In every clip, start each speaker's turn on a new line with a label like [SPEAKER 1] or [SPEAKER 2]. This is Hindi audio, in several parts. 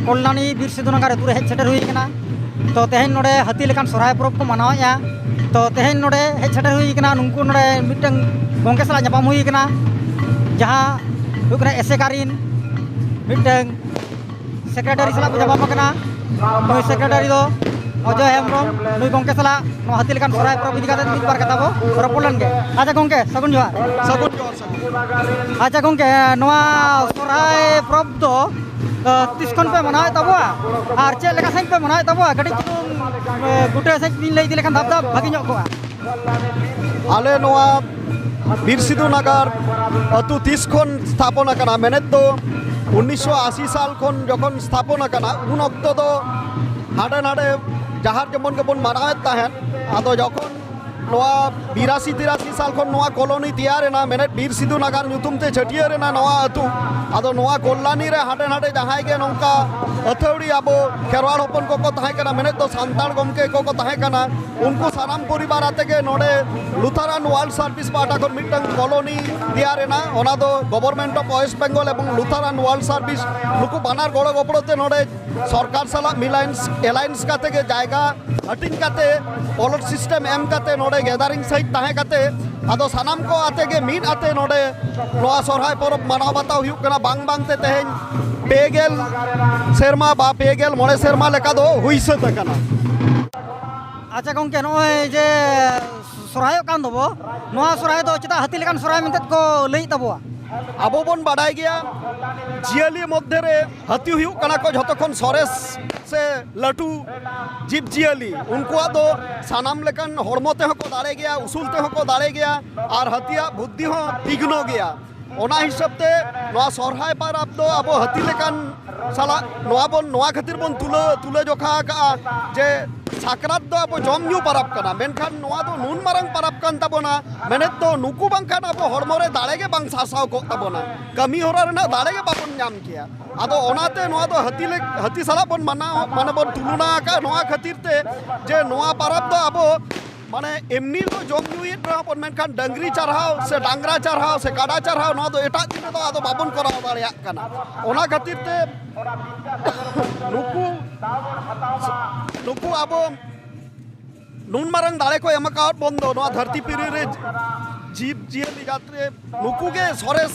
[SPEAKER 1] कल्याणी बीर सिद्धूनगर अतु हेज सेटर हुई कना तो तेहेन नोडे हाथी लेकान सोहराय परब को मनावेया तो तेहेन नोडे हेज सेटर हुई कना नुंकु नोडे मिटन गोंके सला जापाम हुई कना जहां हुई कना एसेकारिन मिटन सेक्रेटरी सला को जापाम कना तो सेक्रेटरी दो अजय हेमब्रम नुई गोंके सला नो हाथी लेकान सोहराय परब इदी काते मिद बार कथा बो रपोलन के अच्छा गोंके सगुन जोहार अच्छा गोंके नोआ सोहराय परब दो तीस खन पे मनाए तबवा और चेक लेका सही पे मनाए तबवा कटी गुटे सही दिन लई दिले खान धाप धाप भागी ñok कोआ
[SPEAKER 2] आले नोआ बीर सिद्धूनगर अतु 30 खन स्थापना कना मेनेत दो 1980 साल खन जखन स्थापना कना उन अक्तो दो हाडे नाडे जहार जेमन के बन मानाएत ताहेन आदो जखन नोआ 82-83 साल खन नोआ कॉलोनी तैयारेना मेनेत बीर सिद्धूनगर ᱧᱩᱛᱩᱢ ते छटियारेना नोआ अतु आदो नोआ कल्याणी रे हाडे नाडे जहाय गे नोंका अथौड़ी आबो खेरवाड़ होपन को ताहे कना मेनेत दो सांताड़ गमके को ताहे कना उनको साराम परिवार आते के नोडे लुथारान वर्ल्ड सर्विस पाटा खन मिटन कॉलोनी तैयारेना ओना दो गवर्नमेंट ऑफ वेस्ट बेंगल एवं लुथारान वर्ल्ड सर्विस नुकु बानार गड़ो गपड़ोते नोडे सरकार साला मिलायंस एलायंस काते के जायगा हटिंग काते पॉलिट सिस्टम एम काते नोडे गैदरिंग सहित ताहे काते आदो सानाम को आते के मीट आते नोडे नोआ सोहराय परब मानाव बाताव हुयुग कना बांग बांग ते तेहेन पेगेल सेरमा बा पेगेल मोड़े सेरमा लेका दो हुई सत कना
[SPEAKER 1] अच्छा गोंके नोय जे सोहराय कान दबो नोआ सोहराय दो चिता हाथी लेकान सोहराय मिनतेत को लई तबवा
[SPEAKER 2] आबो बन बाडाय गया जियली मध्य रे हाथी हुयुग कना को जतखन सरेस से लटू जीव जियली उनको दो सानाम लेकन हड़मोते को दाड़े गया उसूलते को दाड़े गया और हतिया बुद्धि हो तीघ्न गया ओना हिसाब ते नोआ सोहराय परब दो आबो हाथी लेकन साला नोआ बन नोआ खातिर बन तुले जोखा का जे साकरात दो आबो जम न्यू परब कना मेनखान नोआ दो नून मारंग परब कान ताबोना मेनेत दो नुकु बांखान आबो हड़मोरे दाड़े गे बांग सासाव को ताबोना कमी होरा रेना दाड़े गे बाबन नाम किया आदो ओनाते नोआ दो हाथी साला बन माना माने बन तुलना का नोआ खातिर ते जे नोआ परब दो आबो माने एमनी तो जम न्यूइत रहा मेनखान डंगरी चढ़ाव से डांगरा चढ़ाव से काडा चढ़ाव नोआ दो एटा दिन दो आदो बाबन कराव दाड़िया कना ओना खातिर ते नुकु आबो नून मारंग दाड़े को एमकावत बंदो नोआ धरती पिरी रे जीव जियली जात्रे नुकु गे सरेस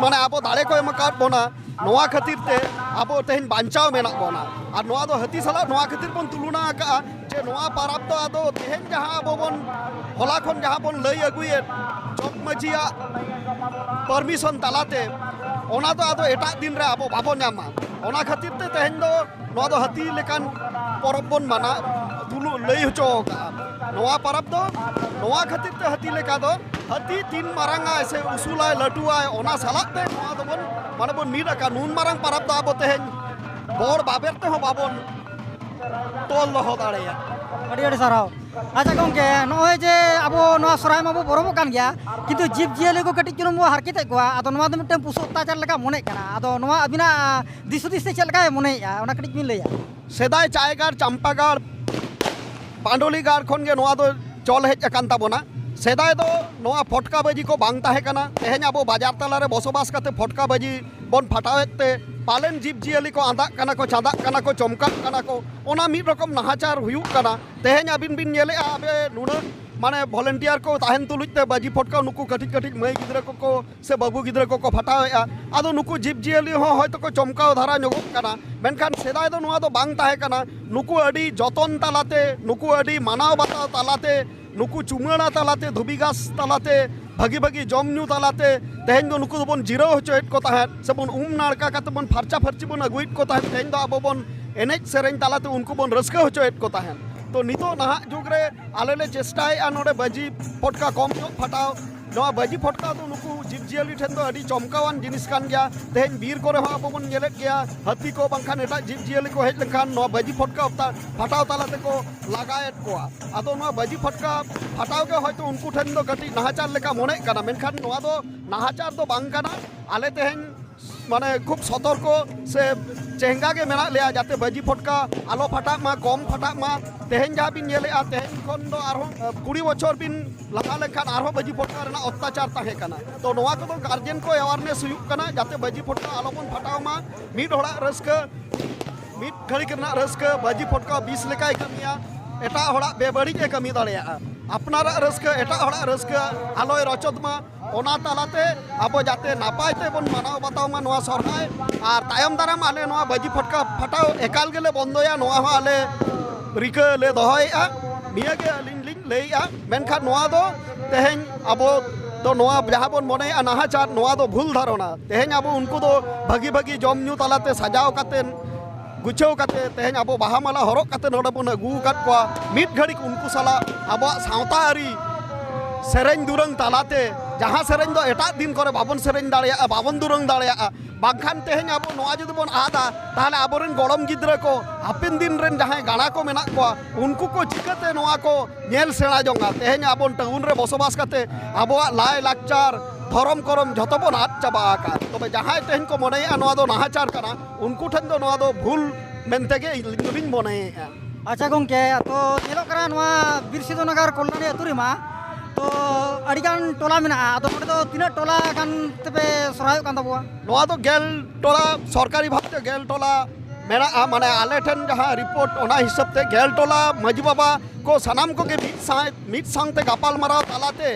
[SPEAKER 2] माने आबो दाड़े को एमकावत बोना नोआ खातिर ते आबो तेहन बांचाव मेना बोना और नोआ दो हाथी साला नोआ खातिर बन तुलना का जे नोआ परब दो आदो तेहन जहां आबो बन होला खन जहां बन लई अगुए चौक मजिया परमिशन तालाते ओना दो आदो एटा दिन रे आबो बाबो नामा ओना खातिर ते तेहन दो नोआ दो हाथी लेकान परब बन माना तुलु लई होचो का नोआ परब दो नोआ खातिर ते हाथी लेका दो हाथी तीन मारंगा ऐसे उसूलाय लटुआय ओना सालाते नोआ दो बन माने बन मीड का नून मारंग परब दो आबो तेहन बोर बाबेर ते हो बाबन तोल दो दाड़ेया
[SPEAKER 1] अड़ी अड़ी साराव अच्छा गोंके नोय जे आबो नोआ सोहराय माबो बरमो कान गया किंतु जीव जियले को कटी चुनुम बो हारकेते को आदो नोआ दो मिटन पुसो अत्याचार लेका मोने कना आदो नोआ अबिना दिसुदिस से चलका मोनेया ओना कटी बिन लैया
[SPEAKER 2] सेदाय चायगार चंपागार पांडोलीगार खन गे नोआ दो चल हेज अकान ताबोना सेदाय दो नोआ फटका बाजी को बांग ताहे कना तेहेन आबो बाजार तलारे बसोबास काते फटका बाजी बन फटावेते पालेन जीव जियली को आंदा कना को चांदा कना को चमका कना को ओना मिद रकम नाहाचार हुयुग कना तेहेन आबिन बिन नेले आबे नुना माने वॉलंटियर को ताहेन तुलुजते बाजी फटका नुकु कटिज कटिज मई गिद्रा को से बाबू गिद्रा को फटावेआ आदो नुकु जीव जियली हो होयतो को चमकाव धारा ᱧᱚᱜᱚᱜ कना मेनखान सेदाय दो नोआ दो बांग ताहे कना नुकु अडी जतन तालाते नुकु अडी मानाव बाताव तालाते नुकु चुमाड़ा तालाते धुबी घास तालाते भागी भागी जम न्यू तालाते तेहेन दो नुकु बन जिराव होचोयत को ताहेन से बन नाड़का काते बन फरचा फरची बन अगुइत को ताहेन तेहेन दो आबो बन एनेज सेरेन तालाते उनको बन रस्का होचोयत को ताहेन तो नितो नाहा जुग रे आले ले चेष्टाय नोडे बाजी फटका कम फटाव नोआ बाजी फटका तो नुकु जीव जियली ठेन दो अडी चमकावान जिनिस कान गया तेहेन बीर को रे आबो बन नेलेत गया हाथी को बांखान एटा जीव जियली को हेज लेखान नोआ बाजी फटका फटाव तालाते को लगायत कोआ आदो नोआ बाजी फटका फटाव के होयतो उनको ठेन दो कटी नाहाचार लेका मोने कना मेनखान नोआ दो नाहाचार दो बांग कना आले तेहेन माने खूब सतर्क से चेंगा के मेना लिया जाते बाजी फटका आलो फटाक मा कम फटाक मा तेहेन जहाँ बिन नेले तेहेन खन दो आरो 20 बछर बिन लगा लेखान आरो बाजी फटका रेना अत्याचार ताहे कना तो नोआ को गार्जियन को अवेयरनेस हुयुग कना जाते बाजी फटका आलो बन फटाव मा मिड होड़ा रस्का ᱢᱤᱫ ᱜᱷᱟᱹᱲᱤᱠ ᱨᱮᱱᱟᱜ ᱨᱟᱹᱥᱠᱟᱹ ᱵᱟᱹᱡᱤ ᱯᱷᱚᱴᱠᱟ ᱵᱤᱥ ᱞᱮᱠᱟᱭ ᱠᱟᱹᱢᱤᱭᱟ ᱮᱴᱟᱜ ᱦᱚᱲᱟᱜ ᱵᱮᱵᱟᱹᱲᱤᱡ ᱮ ᱠᱟᱹᱢᱤ ᱫᱟᱲᱮᱭᱟᱜᱼᱟ ᱟᱯᱱᱟᱨᱟᱜ ᱨᱟᱹᱥᱠᱟᱹ ᱮᱴᱟᱜ ᱦᱚᱲᱟᱜ ᱨᱟᱹᱥᱠᱟᱹ ᱟᱞᱚᱭ ᱨᱚᱪᱚᱫ ᱢᱟ ᱚᱱᱟ ᱛᱟᱞᱟᱛᱮ ᱟᱵᱚ ᱡᱟᱛᱮ ᱱᱟᱯᱟᱭ ᱛᱮᱵᱚᱱ ᱢᱟᱱᱟᱣ ᱵᱟᱛᱟᱣ ᱢᱟ ᱱᱚᱣᱟ ᱥᱚᱨᱦᱟᱭ ᱟᱨ ᱛᱟᱭᱚᱢ ᱫᱟᱨᱟᱢ ᱟᱞᱮ ᱱᱚᱣᱟ ᱵᱟᱹᱡᱤ ᱯᱷᱚᱴᱠᱟ ᱯᱷᱟᱴᱟᱣ ᱮᱠᱟᱞ ᱜᱮᱞᱮ ᱵᱚᱱᱫᱚᱭᱟ ᱱᱚᱣᱟ ᱦᱚᱸ ᱟᱞᱮ ᱨᱤᱠᱟᱹ ᱞᱮ ᱫᱚᱦᱚᱭᱮᱜᱼᱟ ᱱᱤᱭᱟᱹᱜᱮ ᱟᱹᱞᱤᱧ ᱞᱤᱧ ᱞᱟᱹᱭᱮᱜᱼᱟ ᱢᱮᱱᱠᱷᱟᱱ ᱱᱚᱣᱟ ᱫᱚ ᱛᱮᱦᱮᱧ ᱟᱵᱚ ᱫᱚ ᱱᱚᱣᱟ ᱡᱟᱦᱟᱸ ᱵᱚᱱ ᱢᱚᱱᱮᱭᱮᱜᱼᱟ ᱱᱟᱦᱟᱪᱟᱨ ᱱᱚᱣᱟ ᱫᱚ ᱵᱷᱩᱞ ᱫᱷᱟᱨᱚᱱᱟ ᱛᱮᱦᱮᱧ ᱟᱵᱚ ᱩᱱᱠᱩ ᱫᱚ ᱵᱷᱟᱹᱜᱤ ᱵᱷᱟᱹᱜᱤ ᱡᱚᱢ ᱧᱩ ᱛᱟᱞᱟᱛᱮ ᱥᱟᱡᱟᱣ ᱠᱟᱛᱮᱱ गुछाव काते तेहें अब बाहा माला हरक काते नोडे बन अगू काट कोआ मिट घड़ी उनको साला अब सावता आरी सेरेñ दुरंग तालाते जहाँ सेरेñ दो एटा दिन करे बाबन सेरेñ दाड़िया बाबन दुरंग दाड़िया बांखान तेहें अब नोआ जुदी बन आदा ताहले आबोरेन गड़म गिद्रा को हापिन दिन रेन जहाँ गाड़ा को मेना कोआ उनको को चिकाते नोआ को नेल सेड़ा जोंगा तेहें अब टाउन रे बसबास काते आबोआ लाय लाकचार धरम करम झतो बन आद चाबा आका तबे जहाँ तेहें को मनेया नोआ दो नाहाचार कना उनको ठन दो नोआ दो भूल मेनतेगे लिंग मनेया
[SPEAKER 1] अच्छा गोंके तो नेलो करा नोआ बिरसिदो नगर कल्याणी अतुरी मा तो अड़ीगान टोला मेना तो नोडे दो तीना टोला गान तबे सराय कान तबुआ
[SPEAKER 2] नोआ दो गेल टोला सरकारी भाबते गेल टोला मेरा माने आले ठन जहाँ रिपोर्ट ओना हिसाब ते गेल टोला माजी बाबा को सनाम को के मिट सांगते गापाल मराव तालाते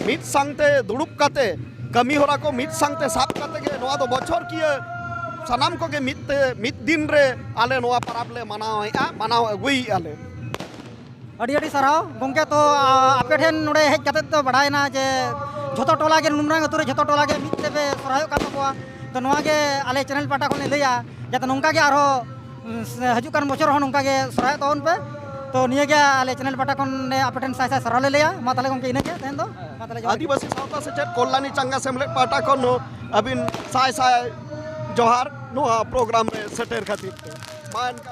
[SPEAKER 2] मिट सांगते दुड़ुब काते कमी होरा को मिट सांगते साब काते के नोआ दो बछर किए सनाम को के मिट दिन रे आले नोआ पराब ले मनाव अगुई आले
[SPEAKER 1] अड़ी अड़ी सराव गोंके तो आपे ठेन नोडे हेज काते तो बड़ायना जे झोतो टोला के नुमरांग अतुरे झोतो टोला के मिट तेबे सराय कान तबुआ तो नोआ के आले चैनल पाटा कोने लैया जाते नोंका के आरो हजू कान बछर हो नोंका के सराय तोन पे तो निये के आले चैनल पाटा कोने आपे ठेन साय साय सराव ले लैया मा ताले गोंके इने के तेन दो मा ताले
[SPEAKER 2] आदिवासी सावता सेचेत कल्याणी चांगा सेमलेट पाटा कोन अबिन साय साय जोहार नोआ प्रोग्राम रे सेटेर खातिर मान का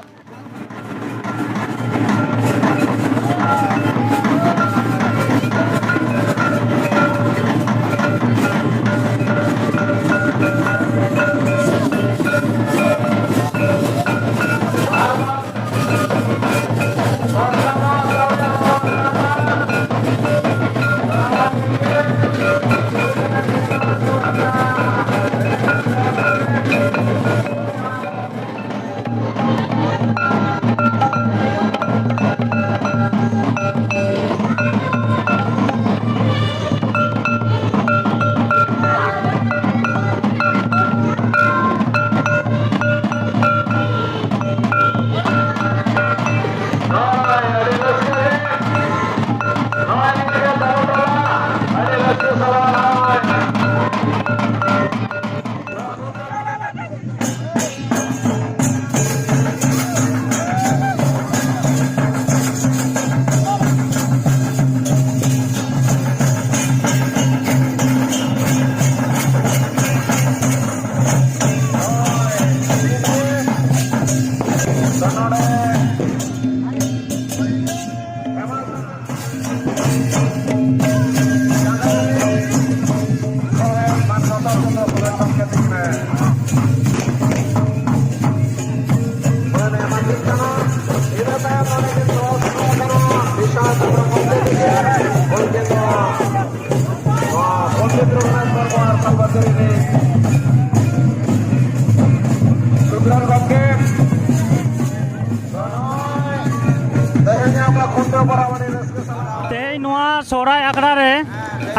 [SPEAKER 3] सोहराय आकड़ा रे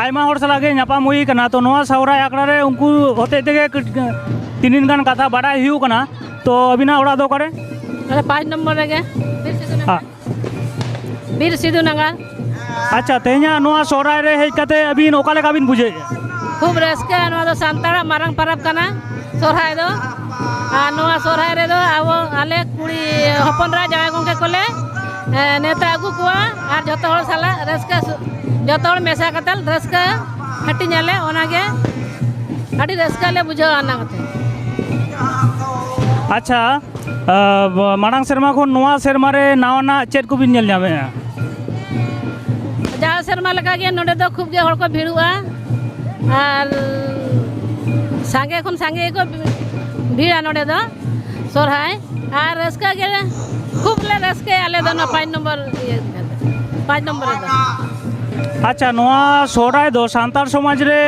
[SPEAKER 3] आयमा हर सलागे नापाम हुई कना तो नोआ सोहराय आकड़ा रे उनको होते तेगे तीन गान कथा बाडाय हुई कना तो अबिना ओड़ा दो करे
[SPEAKER 4] अरे 5 नंबर रे बीर सिद्धू नगर
[SPEAKER 3] अच्छा तेहना नोआ सोहराय रे हेज कते अबिन ओका लेका बिन बुझे
[SPEAKER 4] खूब रस्का नोआ दो सांताड़ा मारंग परब कना सोहराय दो आ नोआ सोहराय रे दो अब आले कुड़ी हपनरा जाय गोंके कोले नेता अगू कुआ और जतो हर साला रस्का जतो हर मेसा कतल रस्का हटी नाले ओनागे अड़ी रस्का ले बुझो आना कते
[SPEAKER 3] अच्छा मांग सेरमा खन नोआ सेरमा रे नावाना चेत को बिन नेल जामे
[SPEAKER 4] जा सेरमा लगा गे नोडे दो खूब गे हर को भिड़ुआ और सांगे खन सांगे को भीड़ा नोडे दो सोहराय और रस्का गे खूब ले रस्के आले दो 5 नंबर दो
[SPEAKER 3] अच्छा नोआ सोहराय दो सांतार समाज रे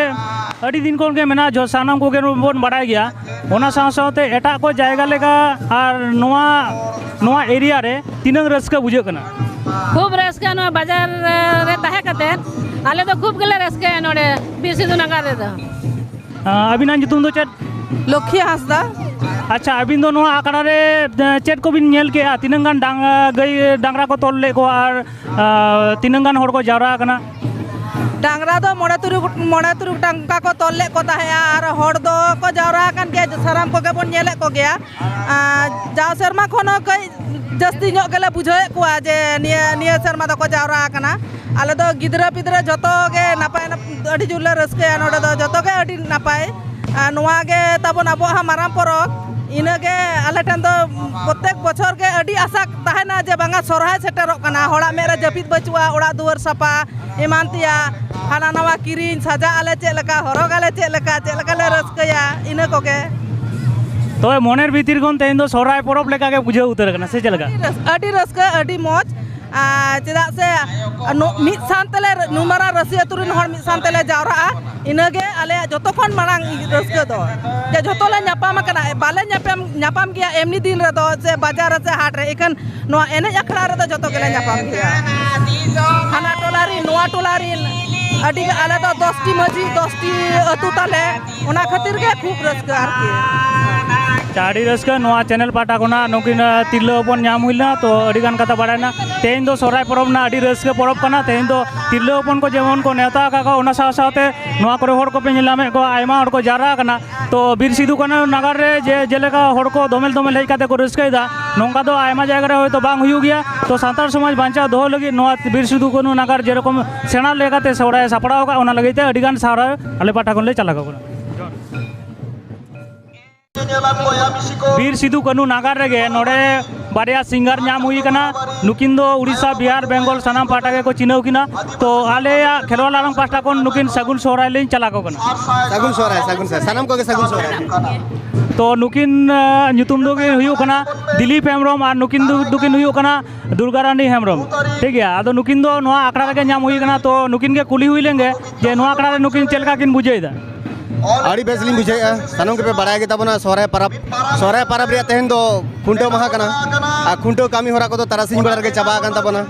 [SPEAKER 3] अड़ी दिन कोन के मेना जो सानम को के बोन बड़ाय गया ᱚᱱᱟ ᱥᱟᱶ ᱥᱟᱶᱛᱮ ᱮᱴᱟᱜ ᱠᱚ ᱡᱟᱭᱜᱟ ᱞᱮᱠᱟ ᱟᱨ ᱱᱚᱣᱟ ᱮᱨᱤᱭᱟ ᱨᱮ ᱛᱤᱱᱟᱹᱜ ᱨᱟᱹᱥᱠᱟᱹ ᱵᱩᱡᱷᱟᱹᱜ ᱠᱟᱱᱟ?
[SPEAKER 4] खूब रस्का नोआ बाजार रे ताहे कते आले तो खूब गेले रस्का नोडे बीर सिधु नगर रे दो
[SPEAKER 3] ᱟᱹᱵᱤᱱᱟᱜ ᱧᱩᱛᱩᱢ ᱫᱚ ᱪᱮᱫ?
[SPEAKER 5] लक्ष्मी हांसदा।
[SPEAKER 3] ᱟᱪᱪᱷᱟ, ᱟᱹᱵᱤᱱ ᱫᱚ ᱱᱚᱣᱟ ᱟᱠᱷᱲᱟ ᱨᱮ ᱪᱮᱫ ᱠᱚᱵᱤᱱ ᱧᱮᱞ ᱠᱮᱜᱼᱟ? ᱛᱤᱱᱟᱹᱜ ᱜᱟᱱ ᱜᱟᱹᱭ ᱰᱟᱝᱨᱟ ᱠᱚ ᱛᱚᱞ ᱞᱮᱫ ᱠᱚᱣᱟ ᱟᱨ ᱛᱤᱱᱟᱹᱜ ᱜᱟᱱ ᱦᱚᱲ ko ᱡᱟᱣᱨᱟ ᱟᱠᱟᱱᱟ?
[SPEAKER 5] डांगरा दो मोड़े तुरुक टांका को तोल को और हड़ दो को जावरा कान गया साराम को गेबन नेले को गया जाव सेरमा खनो कई जस्ती ᱧᱚᱜ गेले बुझाए को जे निया सेरमा दो को जावरा काना आले दो गिदरा पिदरा जतो गे नापाय अडी जुले रस्के नोडे दो जतो गे अडी नापाय नोवा गे तबन अबो हा माराम परब इनगे आले ठन दो प्रत्येक बछर के अडी आशा तहना जे बांगा सोरहाय सेटरो काना होड़ा मेरे जपित बचुआ ओड़ा दुआर सपा इमानतिया हाना नवा किरिन सजा आले चेलका हरग आले चेलका ले रस्कया इना कोगे
[SPEAKER 3] तो मोनेर भीतर खन तेन दो सोहराय परब लेका के बुझाव उतर कना से चलका
[SPEAKER 5] अडी रस्का अडी मौज चेदा से मिद सानतले नुमारा रसिया तुरिन हर मिद सानतले जावरा इनागे आले जतो खन मारांग रस्का दो जे जतो ले ᱧᱟᱯᱟᱢ कना बाले ᱧᱟᱯᱟᱢ गया एमनी दिन रे दो से बाजार से हाट रे एखन नो एने अखड़ा रे दो जतो गेले ᱧᱟᱯᱟᱢ गया हाना टोलारी नोआ टोलारी अडी आले दो 10टी मजी 10टी अतु ताले ओना खातिर के खूब रस्का आरकी
[SPEAKER 3] चाड़ी रस्का नोआ चैनल पाटा कोना नोकिन तिरलो अपन नाम हुइला तो अडी गान कथा बाड़ायना तेन दो सोहराय परब ना अडी रस्का परब कना तेन दो तिरलो अपन को जेमन को नेता का ओना साथ साथे नोआ करे हड़ को पे नेलामे को आयमा हड़ को जारा कना तो बीर सिधु कना नगर रे जेलेका हड़ को दोमेल हेज काते को रस्कायदा नोंका दो आयमा जायगा रे होयतो बांग हुयु गया तो सानतार समाज बांचा दोह लगी नोआ बीर सिधु कनु नगर जेरकम सेना लेकाते सोहराय सापड़ाव का ओना लगैते अडी गान सारा आले पाटा कोन ले चला का बीर सिधु कनु नागार रेगे नोडे बारिया सिंगर नाम हुई कना नुकिन दो उड़ीसा बिहार बेंगल सनाम पाटा के को चिनाव किना तो आले खेलवाल आलम पाटा कोन नुकिन सगुन सोहराय ले चला को कना
[SPEAKER 6] सगुन सोहराय सनाम को के सगुन सोहराय
[SPEAKER 3] तो नुकिन ᱧᱩᱛᱩᱢ दो हुयु कना दिलीप हेम्ब्रम और नुकिन दुकिन हुयु कना दुर्गा रानी हेम्ब्रम ठीक है आदो नुकिन दो नोआ आकड़ा रे नाम हुई कना तो नुकिन के कुली हुई लेंगे जे नोआ आकड़ा रे नुकिन चलका किन बुझेदा
[SPEAKER 6] आड़ी बेसलिंग बुझाया सानम के पे बड़ाय गे तबना सोहराय परब रे तेहन दो खुंटो महा कना आ खुंटो कामी होरा को तो तारासिंग बेड़ा रे चाबा कान तबना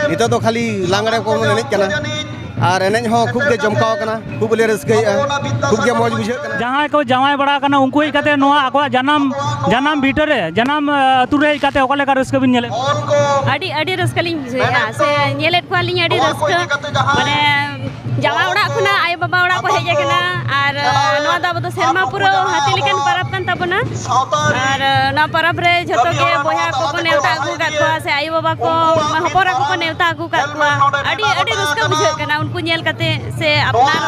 [SPEAKER 6] नितो तो खाली लांगड़े को एनेज कना और एनेज हो खूब के जमकाव कना खूब ले रस्कैया खूब के मौज बुझे कना
[SPEAKER 3] जहां को जमाय बड़ा कना उनको ही कते नोआ आको जानम भीतरे जानम अतुरे कते ओका लेका रस्क बिन नेले
[SPEAKER 4] अडी रस्का लिंग बुझेया से नेलेट को लिंग अडी रस्का माने जावा ओड़ा खुना आय बाबा ओड़ा को हेजे कना और नोआ दा बतो सेरमा पुरो हाथी लेकन परब कन तबना और ना परब रे जतो के बोया को नेवता आगु का को से आय बाबा को हपोरा को नेवता आगु का को अडी रस्का बुझे कना उनको नेल कते से अपनार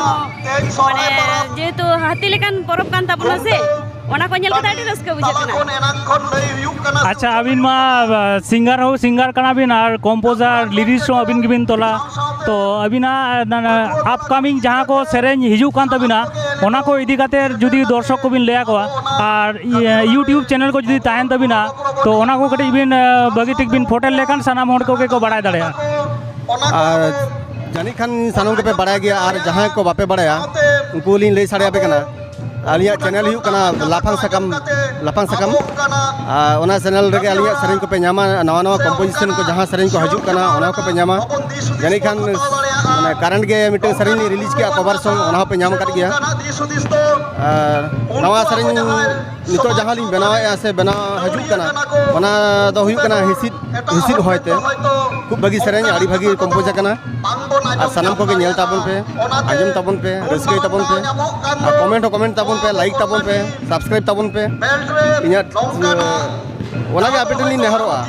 [SPEAKER 4] माने जेतु हाथी लेकन परब कन तबना से ओना को नेल कते अडी रस्का बुझे कना
[SPEAKER 3] अच्छा अबिन मा सिंगर कना बिन और कंपोजर लिरिक्स अबिन गिबिन तोला तो अबिना अपकमिंग जहाँ को सेरेंज हिजू कान तबिना ओना को इदी काते जुदी दर्शक को बिन लेया कोआ और यूट्यूब चैनल को जुदी ताहेन तबिना तो ओना को कटी बिन बगी टिक बिन फोटो लेकन सनाम हड़ को बड़ाय दाड़ेया
[SPEAKER 6] जानी खान सानम के पे बड़ाय गया और जहां को बापे बड़ाया उनको लिन ले साड़े पे कना आलिया चैनल हुई कना लाफांग सकम ओना चैनल रे आलिया सरें को पे नामा नवा नवा कंपोजिशन को जहां सरें को हजू कना ओना को पे नामा जानी खान माने करंट के मीटिंग सरें रिलीज किया कवर सॉन्ग ओना पे नाम कर गया नवा सरें नितो जहां लिन बनाया से बना हजू कना ओना दो हुई कना हिसिद होयते खूब भागी सरें आड़ी भागी कंपोजर कना और सनम को के नेल ताबन पे आजम ताबन पे रस्के ताबन पे और कमेंट ताबन पे लाइक ताबन पे सब्सक्राइब ताबन पे इना ओना के आपे टली नेहरोआ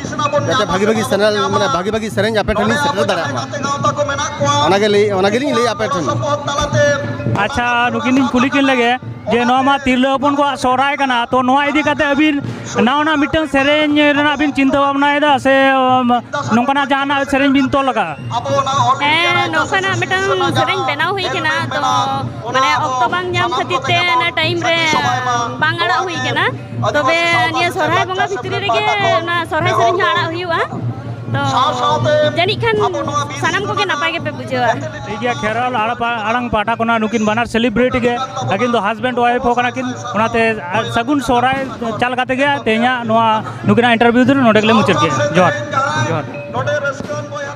[SPEAKER 6] जाते भागी चैनल माने भागी सरें आपे टली सेटर दाड़ा ओना के ले आपे टली
[SPEAKER 3] अच्छा नुकिन कुली किन लगे जे नोमा तिरलो अपन को सोहराय कना तो नोआ इदी काते अबिन नावना मिटन सेरेंज रेना बिन चिंता भावना एदा से नोंकना जाना सेरेंज बिन तो लगा
[SPEAKER 4] नोंकना मिटन सेरेंज बनाव हुई केना तो माने ऑक्टो बांग जाम खतिते ना टाइम रे बांग आड़ा हुई केना तबे निया सोहराय बंगा भितरी रे के ना सोहराय सेरेंज आड़ा हुईवा
[SPEAKER 7] तो जानी खान सानाम को के नापाय के पे बुझेवा
[SPEAKER 3] ठीक है खेराल आड़ांग पाटा कोना नुकिन बानार सेलिब्रेट गे लेकिन दो हस्बैंड वाइफ हो कना किन ओनाते सगुन सोराय चाल काते गे ते냐 नुकिना इंटरव्यू दो नोडे गले मुचर के जोहार जोहार